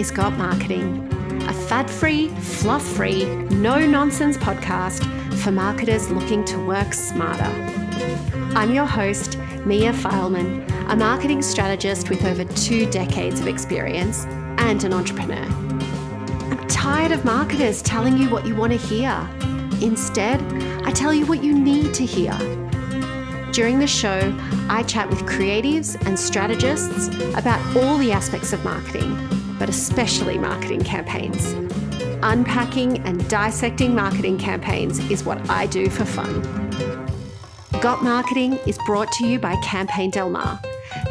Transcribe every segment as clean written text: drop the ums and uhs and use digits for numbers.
is Got Marketing, a fad-free, fluff-free, no-nonsense podcast for marketers looking to work smarter. I'm your host, Mia Fileman, a marketing strategist with over 2 decades of experience and an entrepreneur. I'm tired of marketers telling you what you want to hear. Instead, I tell you what you need to hear. During the show, I chat with creatives and strategists about all the aspects of marketing, but especially marketing campaigns. Unpacking and dissecting marketing campaigns is what I do for fun. Got Marketing is brought to you by Campaign Del Mar,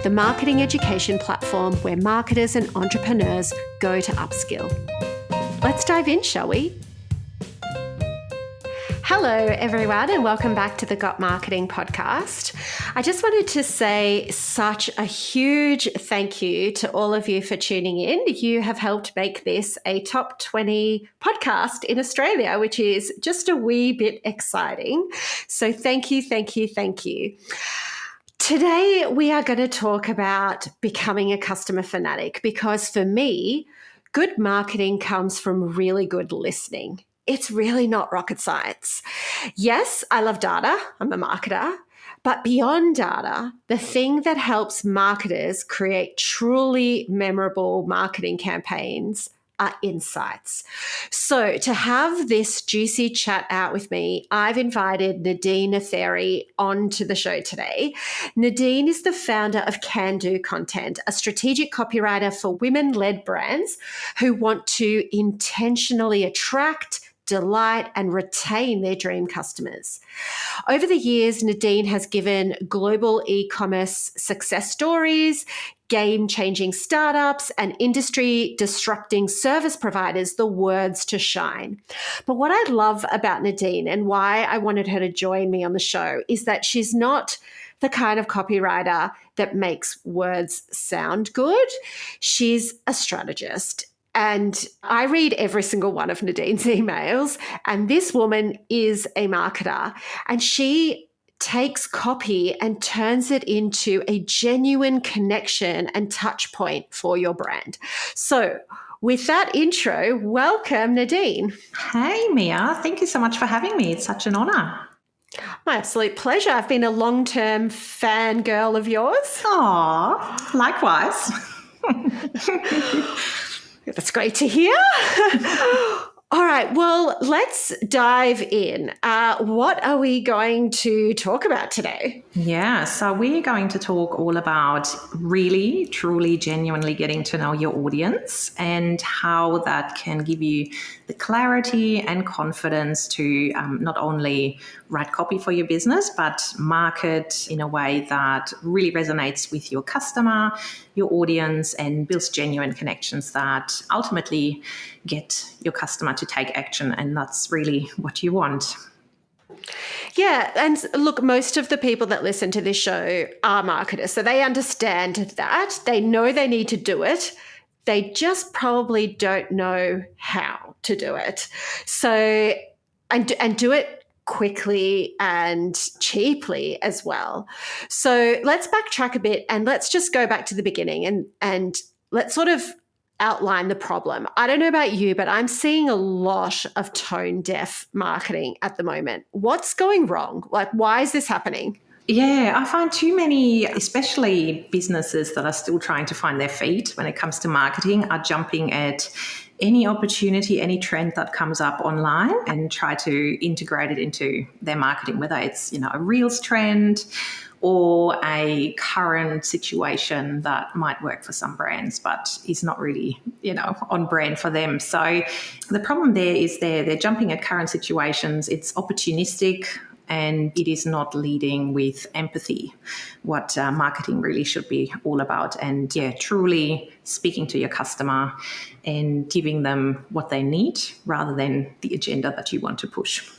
the marketing education platform where marketers and entrepreneurs go to upskill. Let's dive in, shall we? Hello, everyone, and welcome back to the Got Marketing podcast. I just wanted to say such a huge thank you to all of you for tuning in. You have helped make this a top 20 podcast in Australia, which is just a wee bit exciting. So thank you, thank you, thank you. Today, we are going to talk about becoming a customer fanatic because for me, good marketing comes from really good listening. It's really not rocket science. Yes, I love data. I'm a marketer. But beyond data, the thing that helps marketers create truly memorable marketing campaigns are insights. So to have this juicy chat out with me, I've invited Nadine Nethery onto the show today. Nadine is the founder of Can Do Content, a strategic copywriter for women-led brands who want to intentionally attract, delight, and retain their dream customers. Over the years, Nadine has given global e-commerce success stories, game-changing startups, and industry-disrupting service providers the words to shine. But what I love about Nadine and why I wanted her to join me on the show is that she's not the kind of copywriter that makes words sound good. She's a strategist. And I read every single one of Nadine's emails, and this woman is a marketer, and she takes copy and turns it into a genuine connection and touch point for your brand. So with that intro, welcome, Nadine. Hey, Mia. Thank you so much for having me. It's such an honor. My absolute pleasure. I've been a long-term fangirl of yours. Aw, likewise. That's great to hear. All right, well, let's dive in. What are we going to talk about today? Yeah, so we're going to talk all about really, truly, genuinely getting to know your audience and how that can give you the clarity and confidence to not only write copy for your business, but market in a way that really resonates with your customer, your audience, and builds genuine connections that ultimately get your customer to take action. And that's really what you want. Yeah. And look, most of the people that listen to this show are marketers. So they understand that. They know they need to do it. They just probably don't know how to do it. So, and do it quickly and cheaply as well. So let's backtrack a bit and let's just go back to the beginning and let's sort of outline the problem. I don't know about you, but I'm seeing a lot of tone deaf marketing at the moment. What's going wrong? Like, why is this happening? Yeah, I find too many, especially businesses that are still trying to find their feet when it comes to marketing, are jumping at any opportunity, any trend that comes up online and try to integrate it into their marketing, whether it's, a Reels trend or a current situation that might work for some brands, but is not really, on brand for them. So the problem there is they're jumping at current situations. It's opportunistic and it is not leading with empathy, what marketing really should be all about. And truly speaking to your customer and giving them what they need rather than the agenda that you want to push.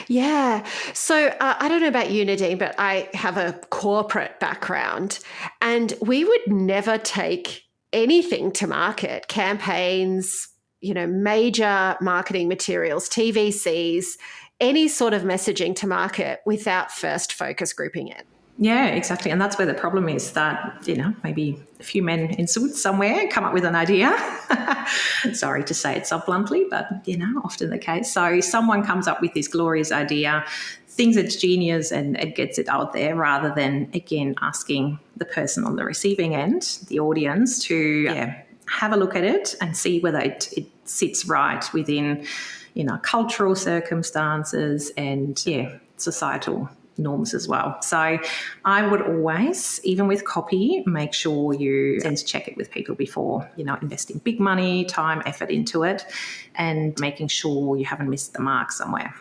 Yeah. So I don't know about you, Nadine, but I have a corporate background and we would never take anything to market, campaigns, major marketing materials, TVCs, any sort of messaging to market without first focus grouping it. Yeah, exactly. And that's where the problem is that, maybe a few men in suits somewhere come up with an idea. Sorry to say it so bluntly, but, often the case. So someone comes up with this glorious idea, thinks it's genius and it gets it out there rather than, again, asking the person on the receiving end, the audience, to have a look at it and see whether it sits right within, cultural circumstances and, societal norms as well. So I would always, even with copy, make sure you sense check it with people before, investing big money, time, effort into it and making sure you haven't missed the mark somewhere.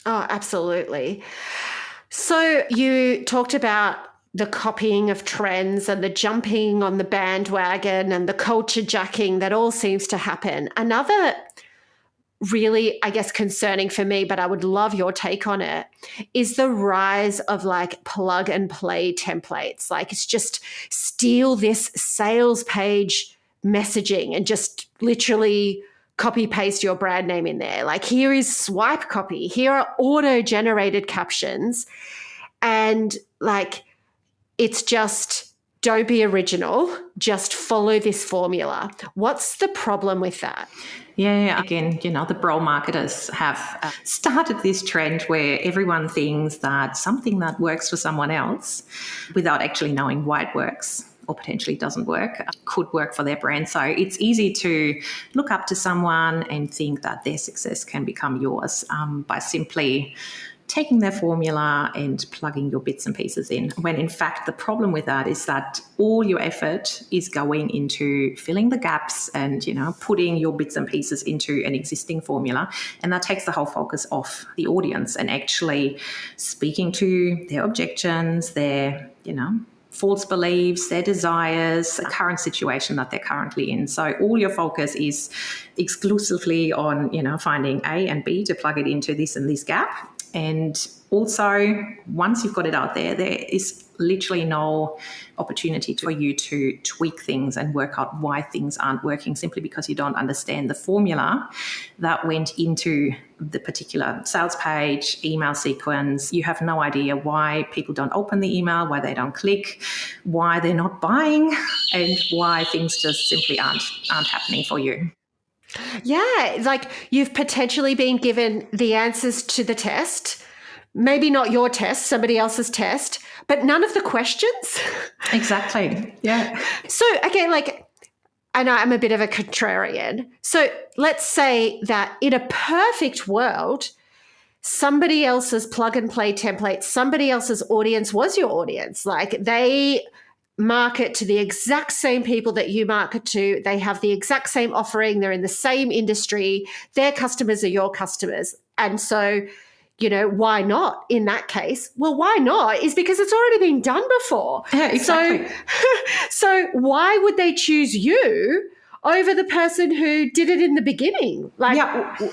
Oh, absolutely. So you talked about the copying of trends and the jumping on the bandwagon and the culture jacking that all seems to happen. Another really, I guess, concerning for me, but I would love your take on it, is the rise of like plug and play templates. Like it's just steal this sales page messaging and just literally copy paste your brand name in there. Like here is swipe copy, here are auto generated captions. And like, it's just don't be original, just follow this formula. What's the problem with that? Yeah, again, the bro marketers have started this trend where everyone thinks that something that works for someone else without actually knowing why it works or potentially doesn't work could work for their brand. So it's easy to look up to someone and think that their success can become yours by simply taking their formula and plugging your bits and pieces in, when in fact the problem with that is that all your effort is going into filling the gaps and putting your bits and pieces into an existing formula, and that takes the whole focus off the audience and actually speaking to their objections, their false beliefs, their desires, the current situation that they're currently in. So all your focus is exclusively on finding A and B to plug it into this and this gap. And also, once you've got it out there, there is literally no opportunity for you to tweak things and work out why things aren't working simply because you don't understand the formula that went into the particular sales page, email sequence. You have no idea why people don't open the email, why they don't click, why they're not buying, and why things just simply aren't happening for you. Yeah, like you've potentially been given the answers to the test, maybe not your test, somebody else's test, but none of the questions. Exactly. Yeah. So again, I know I'm a bit of a contrarian. So let's say that in a perfect world, somebody else's plug and play template, somebody else's audience was your audience. Like they market to the exact same people that you market to. They have the exact same offering. They're in the same industry. Their customers are your customers. And so, why not in that case? Well, why not is because it's already been done before. Yeah, exactly. So why would they choose you over the person who did it in the beginning?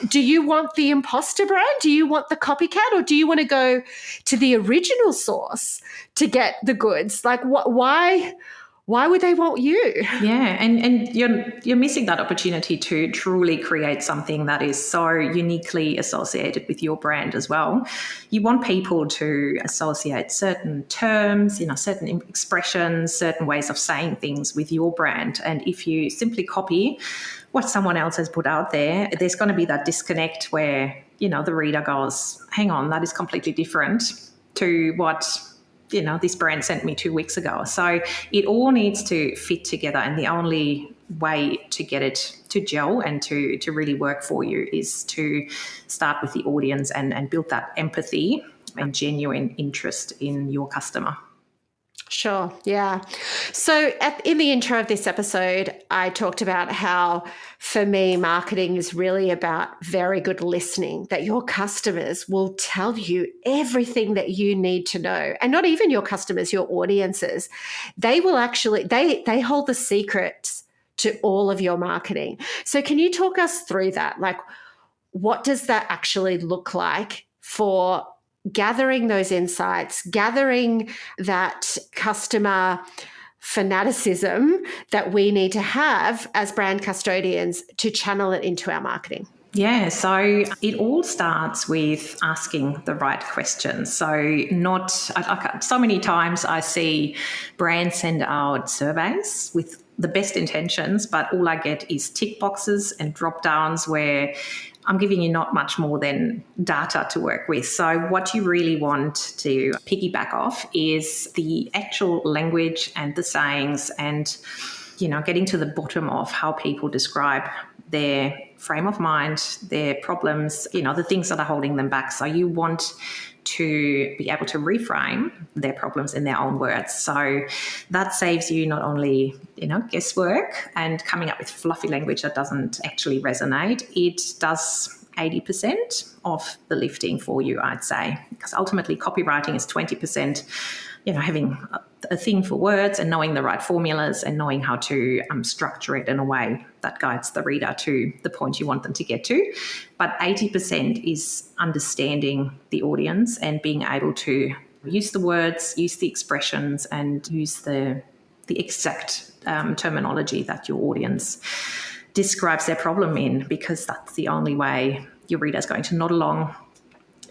Do you want the imposter brand? Do you want the copycat? Or do you want to go to the original source to get the goods? Like, why would they want you? Yeah, and you're missing that opportunity to truly create something that is so uniquely associated with your brand as well. You want people to associate certain terms, certain expressions, certain ways of saying things with your brand. And if you simply copy what someone else has put out there, there's going to be that disconnect where, the reader goes, hang on, that is completely different to what this brand sent me 2 weeks ago. So it all needs to fit together. And the only way to get it to gel and to really work for you is to start with the audience and build that empathy and genuine interest in your customer. Sure. Yeah. So in the intro of this episode, I talked about how for me, marketing is really about very good listening, that your customers will tell you everything that you need to know. And not even your customers, your audiences. They will actually, they hold the secrets to all of your marketing. So can you talk us through that? Like, what does that actually look like for gathering those insights, gathering that customer fanaticism that we need to have as brand custodians to channel it into our marketing? Yeah, so it all starts with asking the right questions. So so many times I see brands send out surveys with the best intentions, but all I get is tick boxes and drop downs where I'm giving you not much more than data to work with. So what you really want to piggyback off is the actual language and the sayings and, getting to the bottom of how people describe their frame of mind, their problems, the things that are holding them back. So you want to be able to reframe their problems in their own words. So that saves you not only, guesswork and coming up with fluffy language that doesn't actually resonate. It does 80% of the lifting for you, I'd say, because ultimately copywriting is 20%, having a thing for words and knowing the right formulas and knowing how to structure it in a way that guides the reader to the point you want them to get to. But 80% is understanding the audience and being able to use the words, use the expressions, and use the exact terminology that your audience describes their problem in, because that's the only way your reader is going to nod along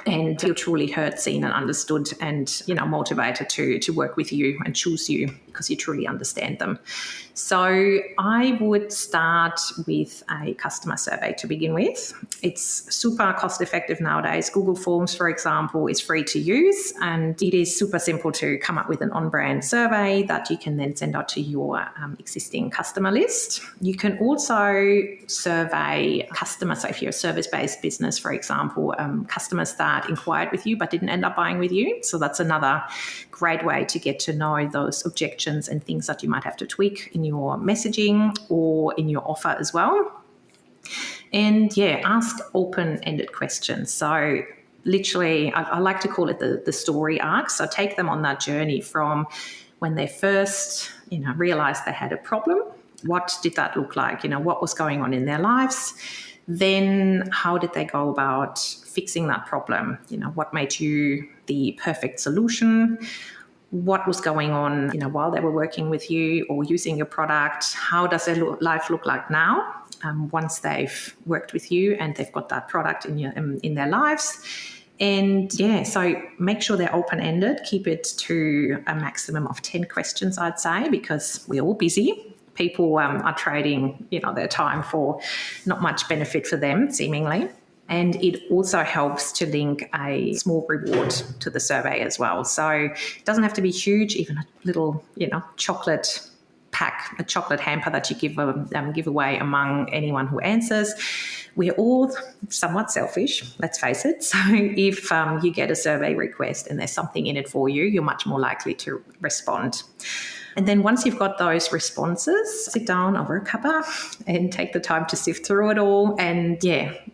and feel truly heard, seen and understood and, motivated to work with you and choose you because you truly understand them. So I would start with a customer survey to begin with. It's super cost effective nowadays. Google Forms, for example, is free to use, and it is super simple to come up with an on-brand survey that you can then send out to your existing customer list. You can also survey customers. So if you're a service-based business, for example, customers that inquired with you but didn't end up buying with you. So that's another great way to get to know those objections and things that you might have to tweak in your messaging or in your offer as well. And ask open-ended questions. So literally, I like to call it the story arc. So take them on that journey from when they first, realized they had a problem. What did that look like? What was going on in their lives? Then how did they go about fixing that problem? What made you the perfect solution? What was going on, while they were working with you or using your product? How does their life look like now, once they've worked with you and they've got that product in their lives? And so make sure they're open-ended. Keep it to a maximum of 10 questions, I'd say, because we're all busy. People are trading, their time for not much benefit for them, seemingly. And it also helps to link a small reward to the survey as well. So it doesn't have to be huge, even a little, chocolate pack, a chocolate hamper that you give away among anyone who answers. We're all somewhat selfish, let's face it. So if you get a survey request and there's something in it for you, you're much more likely to respond. And then once you've got those responses, sit down over a cuppa and take the time to sift through it all and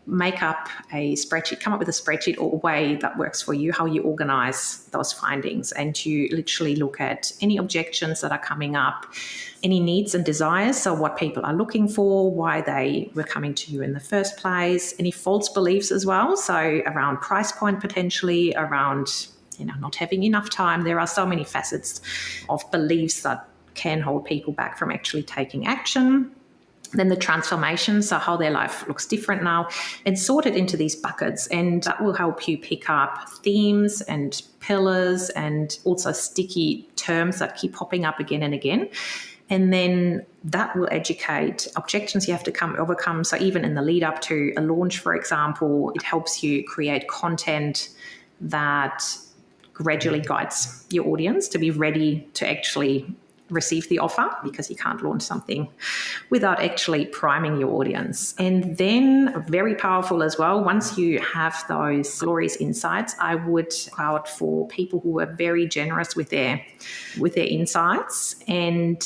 make up a spreadsheet, come up with a spreadsheet or a way that works for you, how you organize those findings. And you literally look at any objections that are coming up, any needs and desires, so what people are looking for, why they were coming to you in the first place, any false beliefs as well, so around price point potentially, around not having enough time. There are so many facets of beliefs that can hold people back from actually taking action. Then the transformation, so how their life looks different now, and sort it into these buckets. And that will help you pick up themes and pillars and also sticky terms that keep popping up again and again. And then that will educate objections you have to overcome. So even in the lead up to a launch, for example, it helps you create content that gradually guides your audience to be ready to actually receive the offer, because you can't launch something without actually priming your audience. And then very powerful as well, once you have those glorious insights, I would out for people who are very generous with their insights and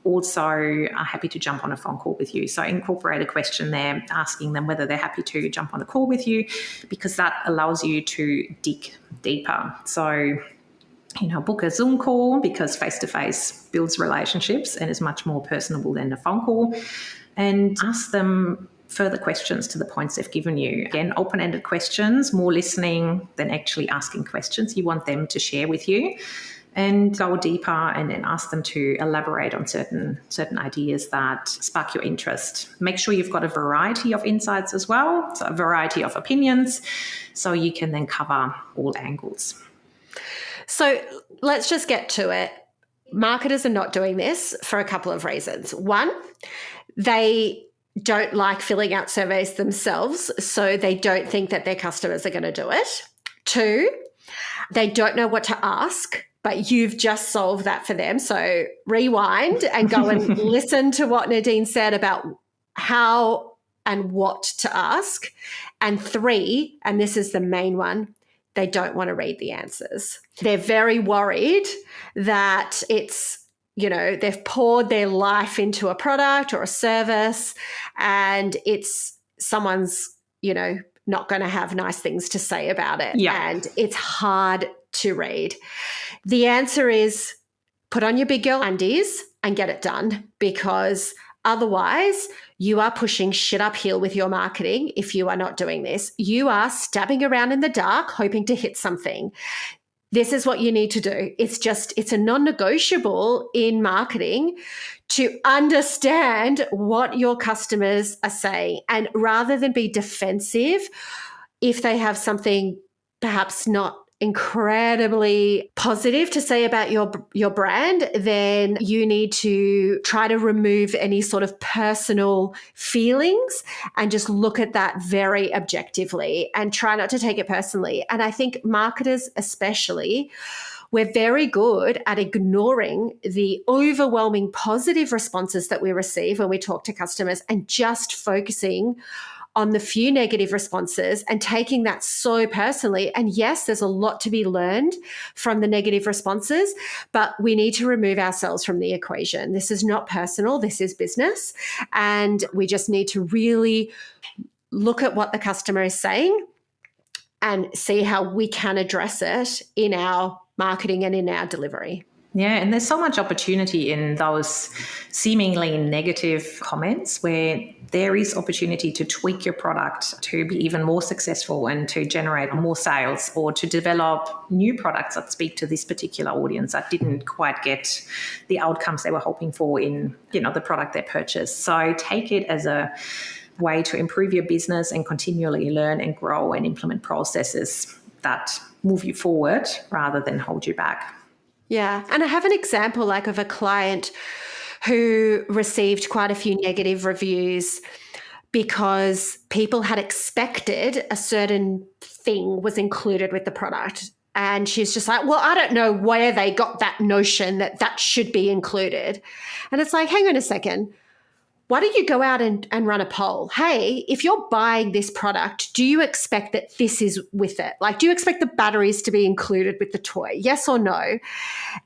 also are happy to jump on a phone call with you. So incorporate a question there, asking them whether they're happy to jump on a call with you, because that allows you to dig deeper. So, book a Zoom call, because face-to-face builds relationships and is much more personable than a phone call, and ask them further questions to the points they've given you. Again, open-ended questions, more listening than actually asking questions. You want them to share with you. and go deeper and then ask them to elaborate on certain ideas that spark your interest. Make sure you've got a variety of insights as well, so a variety of opinions, so you can then cover all angles. So let's just get to it. Marketers are not doing this for a couple of reasons. One, they don't like filling out surveys themselves, so they don't think that their customers are going to do it. Two, they don't know what to ask, but you've just solved that for them. So rewind and go and listen to what Nadine said about how and what to ask. And three, and this is the main one, they don't want to read the answers. They're very worried that it's, they've poured their life into a product or a service and it's someone's, not going to have nice things to say about it. Yeah. And it's hard to read. The answer is put on your big girl undies and get it done, because otherwise you are pushing shit uphill with your marketing. If you are not doing this, you are stabbing around in the dark, hoping to hit something. This is what you need to do. It's a non-negotiable in marketing to understand what your customers are saying. And rather than be defensive, if they have something perhaps not incredibly positive to say about your brand, then you need to try to remove any sort of personal feelings and just look at that very objectively and try not to take it personally. And I think marketers especially, we're very good at ignoring the overwhelming positive responses that we receive when we talk to customers and just focusing on the few negative responses and taking that so personally. And yes, there's a lot to be learned from the negative responses, but we need to remove ourselves from the equation. This is not personal. This is business. And we just need to really look at what the customer is saying and see how we can address it in our marketing and in our delivery. Yeah, and there's so much opportunity in those seemingly negative comments where there is opportunity to tweak your product to be even more successful and to generate more sales, or to develop new products that speak to this particular audience that didn't quite get the outcomes they were hoping for in, the product they purchased. So take it as a way to improve your business and continually learn and grow and implement processes that move you forward rather than hold you back. Yeah. And I have an example of a client who received quite a few negative reviews because people had expected a certain thing was included with the product. And she's just like, well, I don't know where they got that notion that should be included. And it's like, hang on a second. Why don't you go out and run a poll? Hey, if you're buying this product, do you expect that this is with it? Do you expect the batteries to be included with the toy? Yes or no?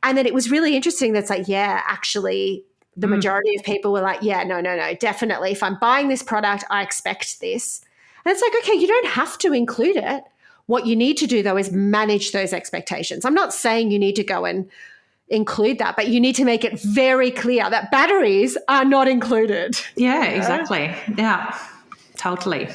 And then it was really interesting. That's actually, the majority of people were like, yeah, no, definitely. If I'm buying this product, I expect this. And it's like, okay, you don't have to include it. What you need to do, though, is manage those expectations. I'm not saying you need to go and include that, but you need to make it very clear that batteries are not included. Yeah, exactly. Yeah, totally.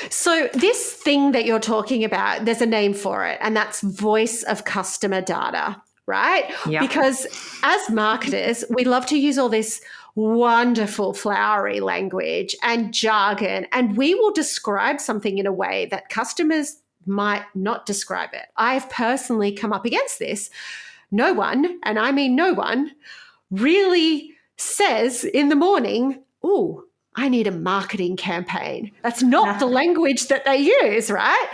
So this thing that you're talking about, there's a name for it, and that's voice of customer data, right? Yeah. Because as marketers, we love to use all this wonderful flowery language and jargon, and we will describe something in a way that customers might not describe it. I've personally come up against this. No one, and I mean no one, really says in the morning, "Ooh, I need a marketing campaign." That's not the language that they use, right?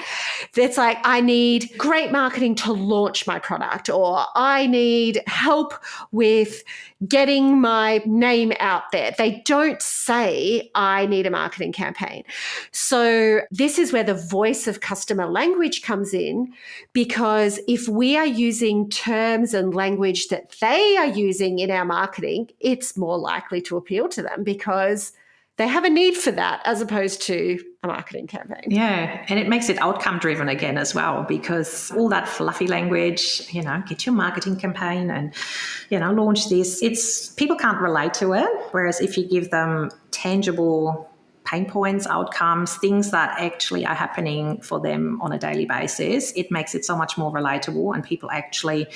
It's like, I need great marketing to launch my product, or I need help with getting my name out there. They don't say, I need a marketing campaign. So this is where the voice of customer language comes in, because if we are using terms and language that they are using in our marketing, it's more likely to appeal to them because they have a need for that as opposed to a marketing campaign. Yeah, and it makes it outcome driven again as well, because all that fluffy language, get your marketing campaign and, launch this. People can't relate to it. Whereas if you give them tangible pain points, outcomes, things that actually are happening for them on a daily basis, it makes it so much more relatable, and people actually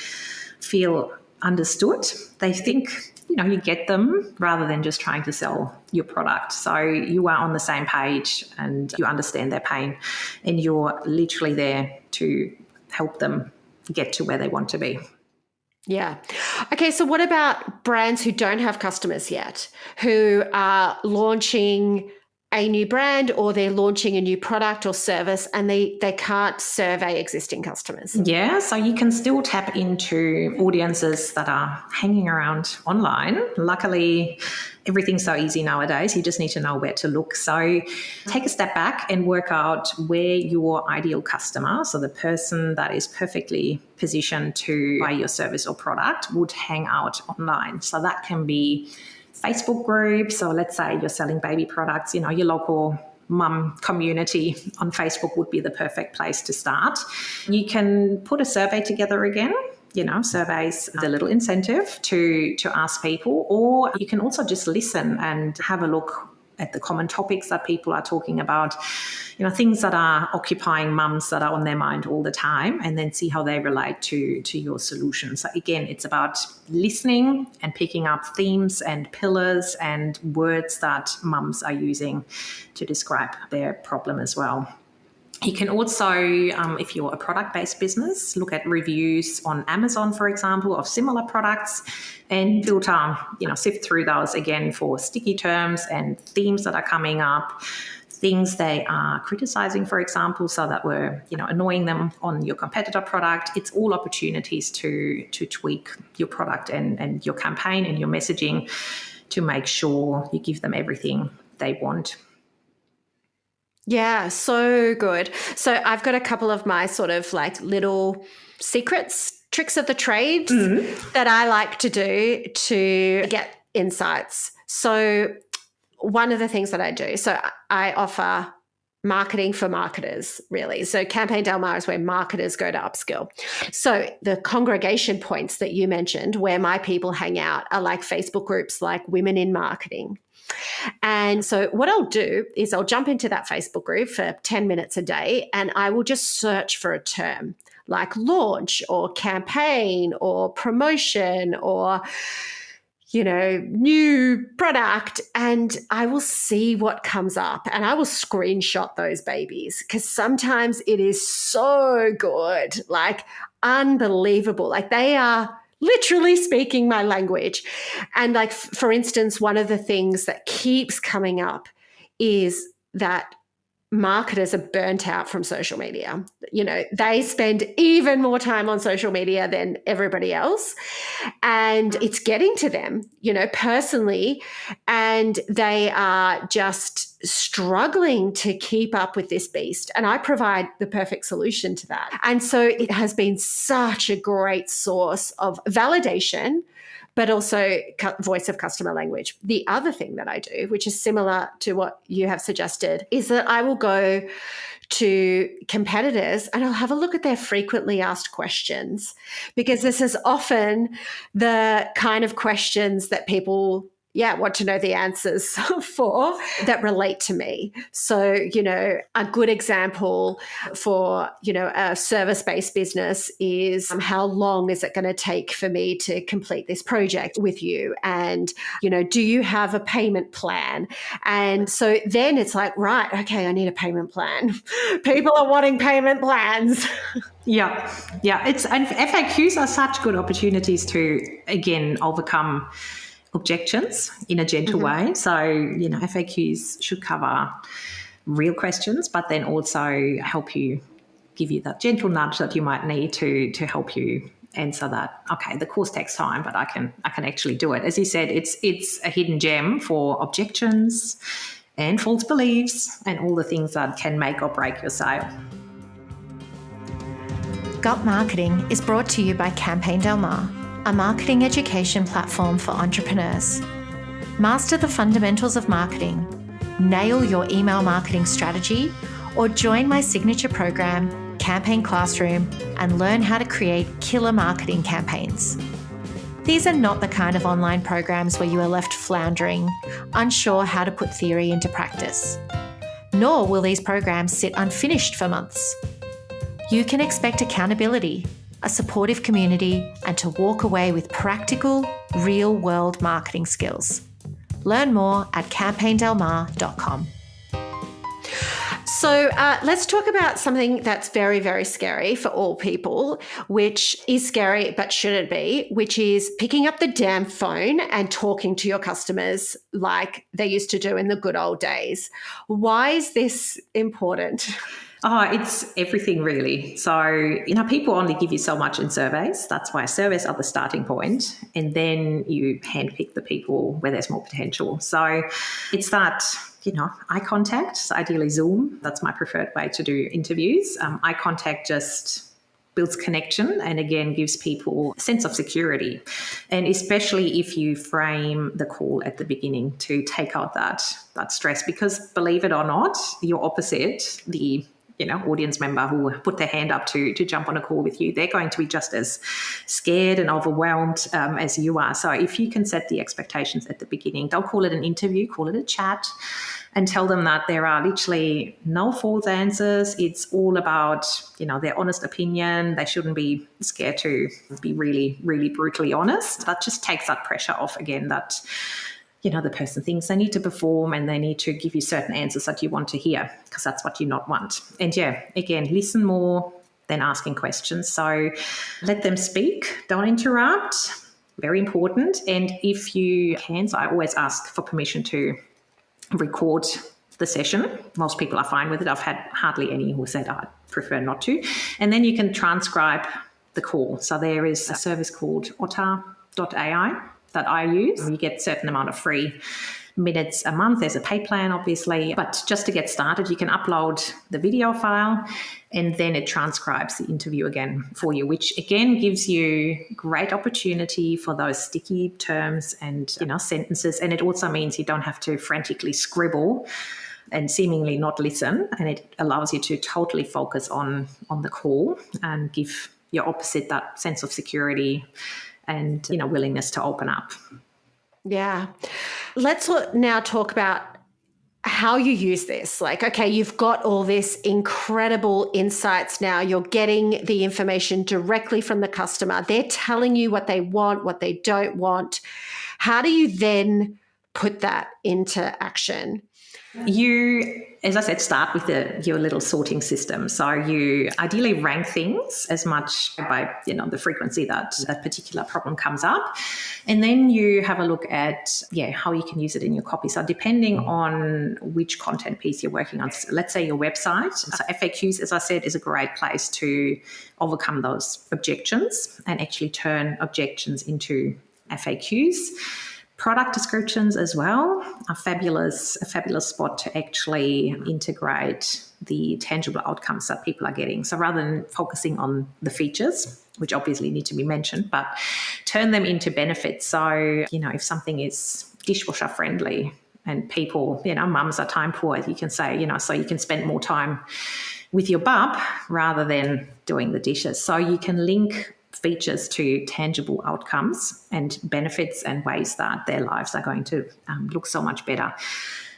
feel understood. They think, you get them rather than just trying to sell your product. So you are on the same page and you understand their pain and you're literally there to help them get to where they want to be. Yeah. Okay, so what about brands who don't have customers yet, who are launching a new brand or they're launching a new product or service and they can't survey existing customers? Yeah, so you can still tap into audiences that are hanging around online. Luckily, everything's so easy nowadays. You just need to know where to look. So take a step back and work out where your ideal customer, so the person that is perfectly positioned to buy your service or product, would hang out online. So that can be Facebook groups. So let's say you're selling baby products, your local mum community on Facebook would be the perfect place to start. You can put a survey together again. Surveys is a little incentive to ask people, or you can also just listen and have a look at the common topics that people are talking about, things that are occupying mums that are on their mind all the time, and then see how they relate to your solution. So again, it's about listening and picking up themes and pillars and words that mums are using to describe their problem as well. You can also, if you're a product-based business, look at reviews on Amazon, for example, of similar products and filter, sift through those again for sticky terms and themes that are coming up, things they are criticizing, for example, so that we're, annoying them on your competitor product. It's all opportunities to tweak your product and your campaign and your messaging to make sure you give them everything they want. Yeah, so good. So I've got a couple of my sort of like little secrets, tricks of the trade that I like to do to get insights. So one of the things that I do, so I offer marketing for marketers, really. So Campaign Del Mar is where marketers go to upskill. So the congregation points that you mentioned where my people hang out are like Facebook groups like Women in Marketing. And so what I'll do is I'll jump into that Facebook group for 10 minutes a day and I will just search for a term like launch or campaign or promotion or, new product, and I will see what comes up and I will screenshot those babies because sometimes it is so good, like unbelievable. Like they are literally speaking my language. And like, for instance, one of the things that keeps coming up is that marketers are burnt out from social media. They spend even more time on social media than everybody else. And it's getting to them, personally. And they are just struggling to keep up with this beast. And I provide the perfect solution to that. And so it has been such a great source of validation, but also voice of customer language. The other thing that I do, which is similar to what you have suggested, is that I will go to competitors and I'll have a look at their frequently asked questions, because this is often the kind of questions that people want to know the answers for that relate to me. So, a good example for, a service-based business is how long is it going to take for me to complete this project with you? And, do you have a payment plan? And so then it's like, right, okay, I need a payment plan. People are wanting payment plans. Yeah. And FAQs are such good opportunities to, again, overcome objections in a gentle way. So, FAQs should cover real questions, but then also help you, give you that gentle nudge that you might need to help you answer that. Okay, the course takes time, but I can actually do it. As you said, it's a hidden gem for objections and false beliefs and all the things that can make or break your sale. Got Marketing is brought to you by Campaign Del Mar, a marketing education platform for entrepreneurs. Master the fundamentals of marketing, nail your email marketing strategy, or join my signature program, Campaign Classroom, and learn how to create killer marketing campaigns. These are not the kind of online programs where you are left floundering, unsure how to put theory into practice. Nor will these programs sit unfinished for months. You can expect accountability, a supportive community, and to walk away with practical, real-world marketing skills. Learn more at campaigndelmar.com. So let's talk about something that's very, very scary for all people, which is scary but shouldn't be, which is picking up the damn phone and talking to your customers like they used to do in the good old days. Why is this important? Oh, it's everything really. So, people only give you so much in surveys. That's why surveys are the starting point. And then you handpick the people where there's more potential. So it's that, eye contact, so ideally Zoom. That's my preferred way to do interviews. Eye contact just builds connection and again gives people a sense of security. And especially if you frame the call at the beginning to take out that stress, because believe it or not, you're opposite the audience member who put their hand up to jump on a call with you. They're going to be just as scared and overwhelmed as you are. So if you can set the expectations at the beginning, don't call it an interview, call it a chat, and tell them that there are literally no false answers. It's all about, their honest opinion. They shouldn't be scared to be really, really brutally honest. That just takes that pressure off again, that the person thinks they need to perform and they need to give you certain answers that you want to hear, because that's what you not want. And again, listen more than asking questions. So let them speak. Don't interrupt. Very important. And if you can, so I always ask for permission to record the session. Most people are fine with it. I've had hardly any who said, I prefer not to. And then you can transcribe the call. So there is a service called otter.ai that I use. You get a certain amount of free minutes a month. There's a pay plan, obviously. But just to get started, you can upload the video file and then it transcribes the interview again for you, which again gives you great opportunity for those sticky terms and sentences. And it also means you don't have to frantically scribble and seemingly not listen. And it allows you to totally focus on the call and give your opposite that sense of security and willingness to open up. Yeah. Let's now talk about how you use this. Like, okay, you've got all this incredible insights now. You're getting the information directly from the customer. They're telling you what they want, what they don't want. How do you then put that into action? You, as I said, start with your little sorting system. So you ideally rank things as much by, the frequency that particular problem comes up. And then you have a look at, how you can use it in your copy. So depending on which content piece you're working on, so let's say your website. So FAQs, as I said, is a great place to overcome those objections and actually turn objections into FAQs. Product descriptions as well are a fabulous spot to actually integrate the tangible outcomes that people are getting. So rather than focusing on the features, which obviously need to be mentioned, but turn them into benefits. So, if something is dishwasher friendly and people, mums are time poor, you can say, so you can spend more time with your bub rather than doing the dishes. So you can link features to tangible outcomes and benefits and ways that their lives are going to look so much better.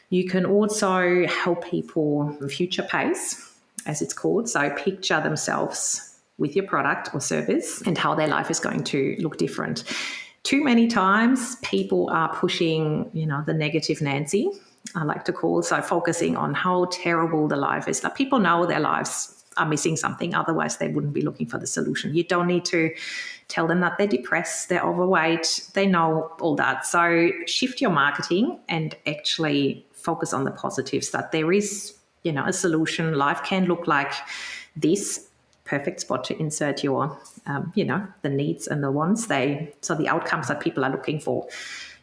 You can also help people future pace, as it's called. So picture themselves with your product or service and how their life is going to look different. Too many times people are pushing, the negative Nancy, I like to call, so focusing on how terrible the life is. Like, people know their lives are missing something, otherwise they wouldn't be looking for the solution. You don't need to tell them that they're depressed, they're overweight, they know all that. So shift your marketing and actually focus on the positives, that there is, a solution. Life can look like this. Perfect spot to insert your, the needs and the wants, so the outcomes that people are looking for.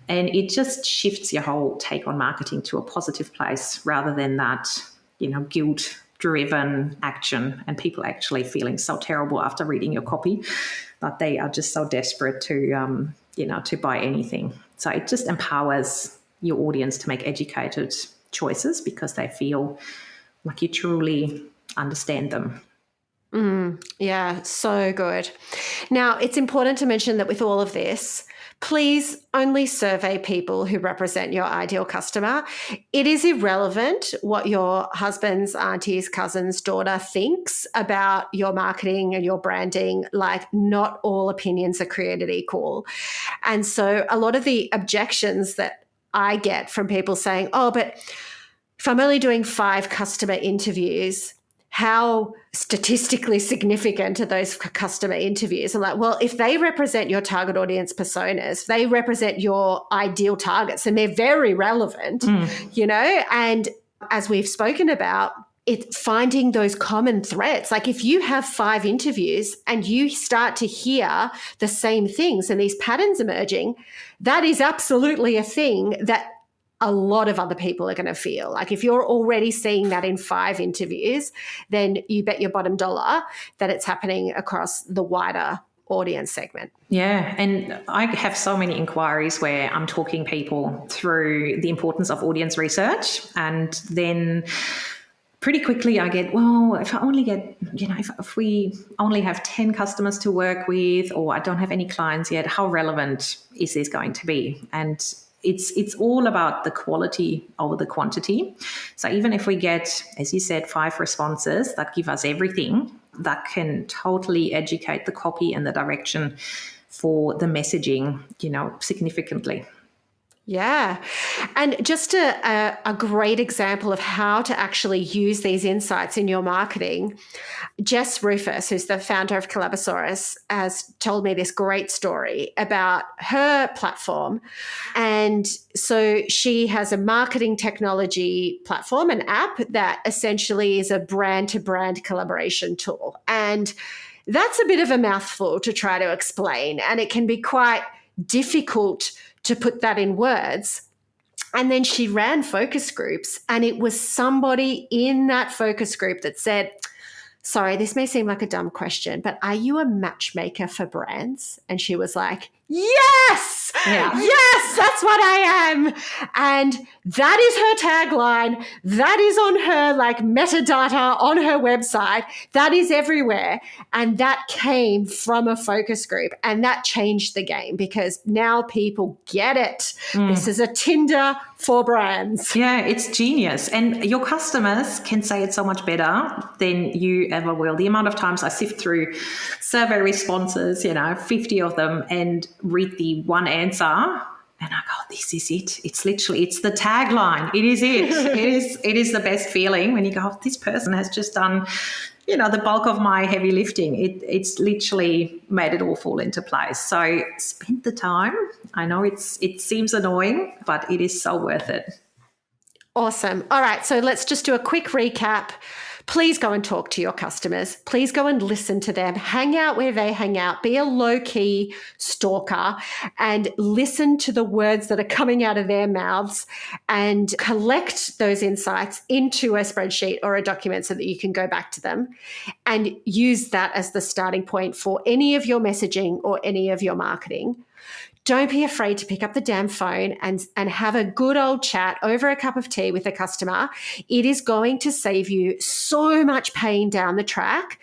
And it just shifts your whole take on marketing to a positive place rather than that, guilt-driven action and people actually feeling so terrible after reading your copy that they are just so desperate to, to buy anything. So it just empowers your audience to make educated choices because they feel like you truly understand them. Yeah, so good. Now, it's important to mention that with all of this, please only survey people who represent your ideal customer. It is irrelevant what your husband's, auntie's, cousin's daughter thinks about your marketing and your branding. Like, not all opinions are created equal. And so a lot of the objections that I get from people saying, oh, but if I'm only doing 5 customer interviews, how statistically significant are those customer interviews? I'm like, well, if they represent your target audience personas, they represent your ideal targets, and they're very relevant, and as we've spoken about, it's finding those common threads. Like if you have 5 interviews and you start to hear the same things and these patterns emerging, that is absolutely a thing that a lot of other people are going to feel. Like if you're already seeing that in 5 interviews, then you bet your bottom dollar that it's happening across the wider audience segment. Yeah. And I have so many inquiries where I'm talking people through the importance of audience research. And then pretty quickly I get, well, if I only get, if we only have 10 customers to work with, or I don't have any clients yet, how relevant is this going to be? And it's all about the quality over the quantity. So even if we get, as you said, 5 responses that give us everything, that can totally educate the copy and the direction for the messaging, significantly. Yeah. And just a great example of how to actually use these insights in your marketing, Jess Rufus, who's the founder of Collabosaurus, has told me this great story about her platform. And so she has a marketing technology platform, an app that essentially is a brand-to-brand collaboration tool. And that's a bit of a mouthful to try to explain, and it can be quite difficult to put that in words. And then she ran focus groups, and it was somebody in that focus group that said, sorry, this may seem like a dumb question, but are you a matchmaker for brands? And she was like, yes, yes, that's what I am. And that is her tagline. That is on her metadata on her website. That is everywhere. And that came from a focus group. And that changed the game because now people get it. This is a Tinder for brands. Yeah, it's genius. And your customers can say it so much better than you ever will. The amount of times I sift through survey responses, 50 of them, and read the one answer, and I go, this is it. It's the tagline. It is it. It is the best feeling when you go, this person has just done, the bulk of my heavy lifting. It's literally made it all fall into place. So spend the time. I know it seems annoying, but it is so worth it. Awesome. All right. So let's just do a quick recap. Please go and talk to your customers. Please go and listen to them. Hang out where they hang out. Be a low-key stalker and listen to the words that are coming out of their mouths and collect those insights into a spreadsheet or a document so that you can go back to them and use that as the starting point for any of your messaging or any of your marketing. Don't be afraid to pick up the damn phone and have a good old chat over a cup of tea with a customer. It is going to save you so much pain down the track,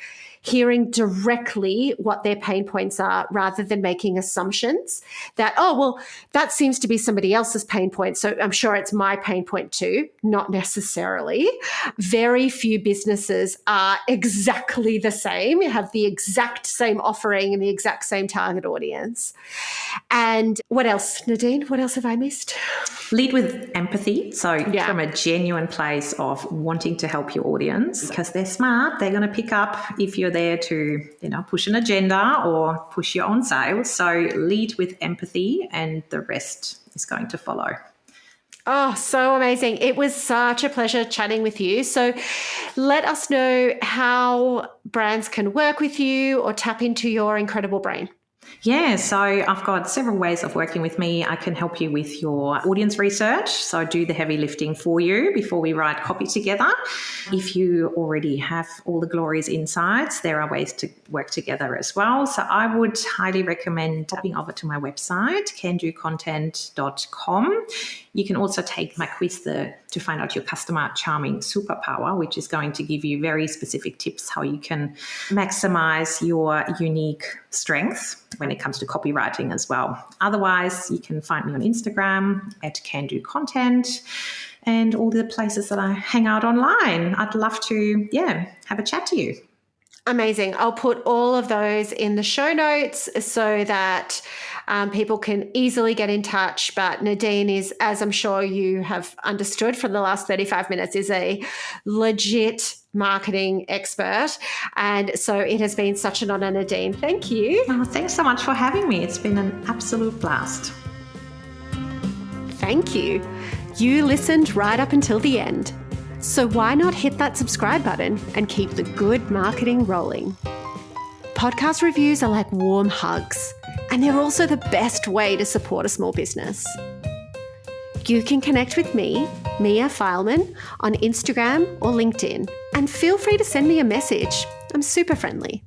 hearing directly what their pain points are rather than making assumptions that, oh, well, that seems to be somebody else's pain point, so I'm sure it's my pain point too. Not necessarily. Very few businesses are exactly the same, have the exact same offering and the exact same target audience. And what else, Nadine? What else have I missed? Lead with empathy. So from a genuine place of wanting to help your audience, because they're smart, they're going to pick up if you're there to, push an agenda or push your own sales. So lead with empathy and the rest is going to follow. Oh, so amazing. It was such a pleasure chatting with you. So let us know how brands can work with you or tap into your incredible brain. Yeah, so I've got several ways of working with me. I can help you with your audience research. So I do the heavy lifting for you before we write copy together. If you already have all the glorious insights, there are ways to work together as well. So I would highly recommend hopping over to my website, candocontent.com. You can also take my quiz to find out your customer charming superpower, which is going to give you very specific tips how you can maximize your unique strengths when it comes to copywriting as well. Otherwise, you can find me on Instagram at candocontent and all the places that I hang out online. I'd love to, have a chat to you. Amazing. I'll put all of those in the show notes so that people can easily get in touch. But Nadine is, as I'm sure you have understood from the last 35 minutes, is a legit marketing expert. And so it has been such an honor, Nadine. Thank you. Oh, thanks so much for having me. It's been an absolute blast. Thank you. You listened right up until the end. So why not hit that subscribe button and keep the good marketing rolling? Podcast reviews are like warm hugs, and they're also the best way to support a small business. You can connect with me, Mia Fileman, on Instagram or LinkedIn, and feel free to send me a message. I'm super friendly.